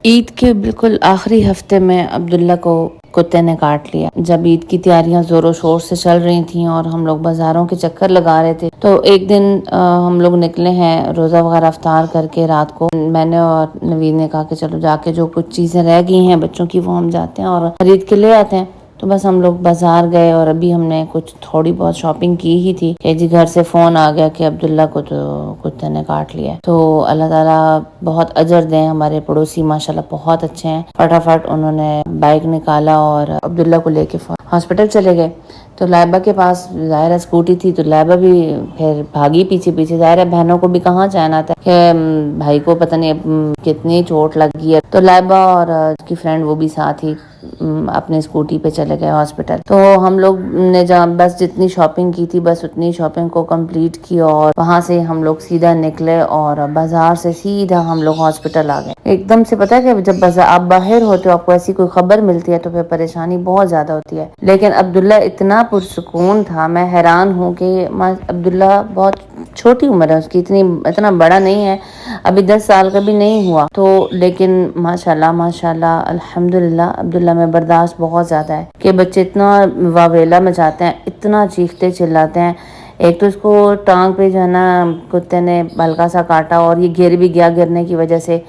ईद के बिल्कुल आखिरी हफ्ते में अब्दुल्ला को कुत्ते ने काट लिया। जब ईद की तैयारियां जोरों शोर से चल रही थी और हम लोग बाजारों के चक्कर लगा रहे थे, तो एक दिन हम लोग निकले हैं रोज़ा वगैरह अफ्तार करके। रात को मैंने और नवीन ने कहा कि चलो जाके जो कुछ चीज़ें रह गई हैं बच्चों की वो हम जाते हैं और खरीद के ले आते हैं। तो बस हम लोग बाजार गए और अभी हमने कुछ थोड़ी बहुत शॉपिंग की ही थी कि जी घर से फ़ोन आ गया कि अब्दुल्ला को तो कुत्ते ने काट लिया। तो अल्लाह ताला बहुत अजर दें। हमारे पड़ोसी माशाल्लाह बहुत अच्छे हैं। फटाफट उन्होंने बाइक निकाला और अब्दुल्ला को लेके हॉस्पिटल चले गए। तो लाइबा के पास ज़ाहिर स्कूटी थी, तो लाइबा भी फिर भागी पीछे पीछे। ज़ाहिर है बहनों को भी कहाँ जाना था कि भाई को पता नहीं कितनी चोट लगी है। तो लाइबा और उसकी फ्रेंड वो भी साथ ही अपने स्कूटी पे चले गए हॉस्पिटल। तो हम लोग ने जहाँ बस जितनी शॉपिंग की थी बस उतनी शॉपिंग को कंप्लीट की और वहां से हम लोग सीधा निकले और बाजार से सीधा हम लोग हॉस्पिटल आ गए। एकदम से पता है कि जब आप बाहर होते हो आपको ऐसी कोई खबर मिलती है तो फिर परेशानी बहुत ज्यादा होती है। लेकिन अब्दुल्ला इतना पुरसुकून था, मैं हैरान हूँ कि अब्दुल्ला बहुत छोटी उम्र है उसकी, इतना बड़ा नहीं है, अभी 10 साल का भी नहीं हुआ। तो लेकिन माशाल्लाह माशाल्लाह अल्हम्दुलिल्लाह अब्दुल्ला में बर्दाश्त बहुत ज़्यादा है कि बच्चे इतना वावेला मचाते हैं, इतना चीखते चिल्लाते हैं। एक तो इसको टांग पे जो है ना कुत्ते ने हल्का सा काटा और ये गिर भी गया। गिरने की वजह से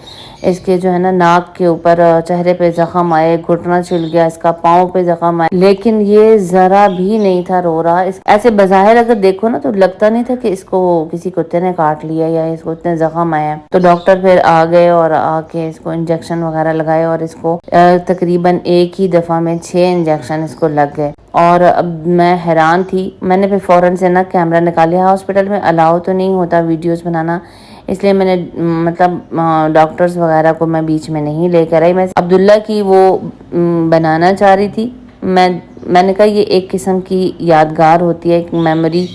इसके जो है ना नाक के ऊपर चेहरे पे जख्म आए, घुटना छिल गया, इसका पाँव पे जख्म आए, लेकिन ये जरा भी नहीं था रो रहा। ऐसे बज़ाहिर अगर देखो ना तो लगता नहीं था कि इसको किसी कुत्ते ने काट लिया या इसको इतने जख्म आए हैं। तो डॉक्टर फिर आ गए और आके इसको इंजेक्शन वगैरह लगाए और इसको तकरीबन एक ही दफा में 6 इंजेक्शन इसको लग गए। और अब मैं हैरान थी। मैंने फिर फौरन से ना कैमरा निकाल लिया। हॉस्पिटल में अलाउ तो नहीं होता वीडियोस बनाना, इसलिए मैंने मतलब डॉक्टर्स वगैरह को मैं बीच में नहीं लेकर आई। मैं अब्दुल्ला की वो बनाना चाह रही थी। मैंने कहा ये एक किस्म की यादगार होती है, एक मेमोरी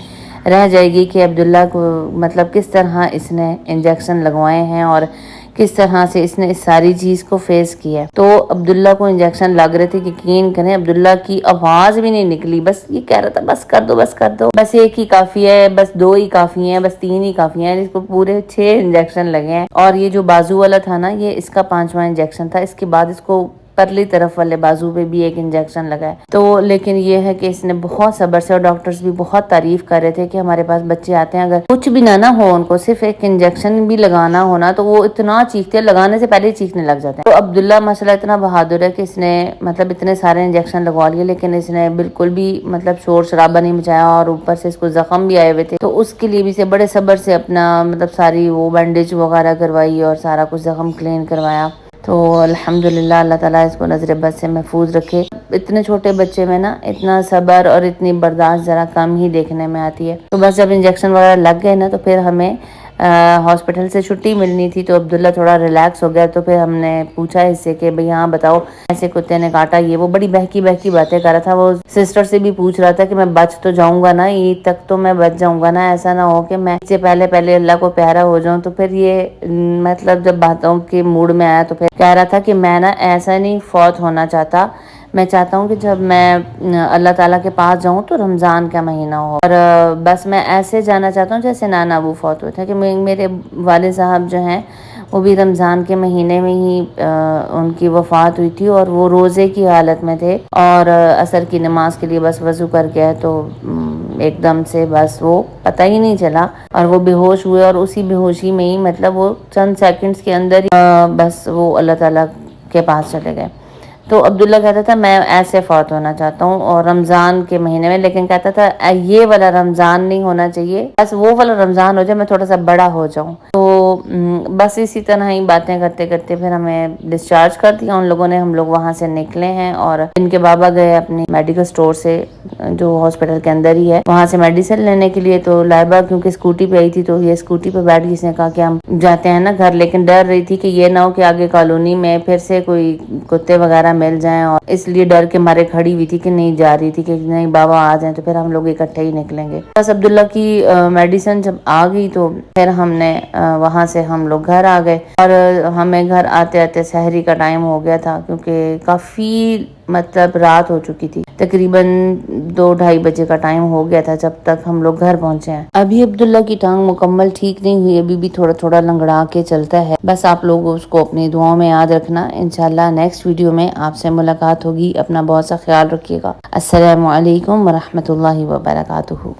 रह जाएगी कि अब्दुल्ला को मतलब किस तरह इसने इंजेक्शन लगवाए हैं और किस तरह से इसने इस सारी चीज को फेस किया है। तो अब्दुल्ला को इंजेक्शन लग रहे थे, यकीन करें अब्दुल्ला की आवाज भी नहीं निकली। बस ये कह रहा था बस कर दो बस कर दो, बस एक ही काफी है, बस 2 ही काफी है, बस 3 ही काफी है। इसको पूरे 6 इंजेक्शन लगे हैं और ये जो बाजू वाला था ना ये इसका 5वां इंजेक्शन था। इसके बाद इसको परली तरफ वाले बाजू पे भी एक इंजेक्शन लगा है। तो लेकिन ये है कि इसने बहुत सब्र से, और डॉक्टर्स भी बहुत तारीफ कर रहे थे कि हमारे पास बच्चे आते हैं अगर कुछ भी ना हो उनको सिर्फ एक इंजेक्शन भी लगाना हो ना तो वो इतना चीखते हैं, लगाने से पहले चीखने लग जाते हैं। तो अब्दुल्ला माशाल्लाह इतना बहादुर है कि इसने मतलब इतने सारे इंजेक्शन लगवा लिए लेकिन इसने बिल्कुल भी मतलब शोर शराबा नहीं मचाया और ऊपर से इसको जख्म भी आए हुए थे। तो उसके लिए भी से बड़े सब्र से अपना मतलब सारी वो बैंडेज वगैरह करवाई और सारा कुछ जख्म क्लीन करवाया। तो अल्हम्दुलिल्लाह अल्लाह ताला इसको नजर बद से महफूज रखे। इतने छोटे बच्चे में ना इतना सब्र और इतनी बर्दाश्त जरा कम ही देखने में आती है। तो बस जब इंजेक्शन वगैरह लग गए ना तो फिर हमें हॉस्पिटल से छुट्टी मिलनी थी। तो अब्दुल्ला थोड़ा रिलैक्स हो गया। तो फिर हमने पूछा इससे कि भाई हाँ बताओ ऐसे कुत्ते ने काटा, ये वो बड़ी बहकी बहकी बातें कर रहा था। वो सिस्टर से भी पूछ रहा था कि मैं बच तो जाऊंगा ना, ईद तक तो मैं बच जाऊंगा ना, ऐसा ना हो कि मैं इससे पहले पहले अल्लाह को प्यारा हो जाऊं। तो फिर ये मतलब जब बातों के मूड में आया तो फिर कह रहा था कि मैं ना ऐसा नहीं फौत होना चाहता, मैं चाहता हूँ कि जब मैं अल्लाह ताला के पास जाऊँ तो रमज़ान का महीना हो और बस मैं ऐसे जाना चाहता हूँ जैसे नाना अबू फौत हुए थे। कि मेरे वाले साहब जो हैं वो भी रमज़ान के महीने में ही उनकी वफ़ात हुई थी और वो रोज़े की हालत में थे और असर की नमाज के लिए बस वज़ू करके आए तो एकदम से बस वो पता ही नहीं चला और वो बेहोश हुए और उसी बेहोशी में ही मतलब वो चंद सेकंड्स के अंदर ही बस वो अल्लाह ताला के पास चले गए। तो अब्दुल्ला कहता था मैं ऐसे फौत होना चाहता हूँ और रमज़ान के महीने में, लेकिन कहता था ये वाला रमज़ान नहीं होना चाहिए, बस वो वाला रमज़ान हो जाए, मैं थोड़ा सा बड़ा हो जाऊँ। तो बस इसी तरह ही बातें करते करते फिर हमें डिस्चार्ज कर दिया उन लोगों ने। हम लोग वहाँ से निकले हैं और इनके बाबा गए अपनी मेडिकल स्टोर से जो हॉस्पिटल के अंदर ही है वहाँ से मेडिसिन लेने के लिए। तो लाइबा क्योंकि स्कूटी पे आई थी तो ये स्कूटी पे बैठ गई। इसने कहा कि हम जाते हैं ना घर, लेकिन डर रही थी कि ये ना हो कि आगे कॉलोनी में फिर से कोई कुत्ते वगैरह मिल जाएं और इसलिए डर के मारे खड़ी हुई थी कि नहीं जा रही थी कि नहीं बाबा आ जाएं तो फिर हम लोग इकट्ठे ही निकलेंगे। बस अब्दुल्ला की मेडिसिन जब आ गई तो फिर हमने वहां से हम लोग घर आ गए और हमें घर आते आते सहरी का टाइम हो गया था क्योंकि काफी मतलब रात हो चुकी थी, तकरीबन 2-2:30 बजे का टाइम हो गया था जब तक हम लोग घर पहुंचे हैं। अभी अब्दुल्ला की टांग मुकम्मल ठीक नहीं हुई, अभी भी थोड़ा थोड़ा लंगड़ा के चलता है। बस आप लोग उसको अपनी दुआओं में याद रखना। इंशाल्लाह नेक्स्ट वीडियो में आपसे मुलाकात होगी। अपना बहुत सा ख्याल रखिएगा। अस्सलामु अलैकुम व रहमतुल्लाहि व बरकातुहू।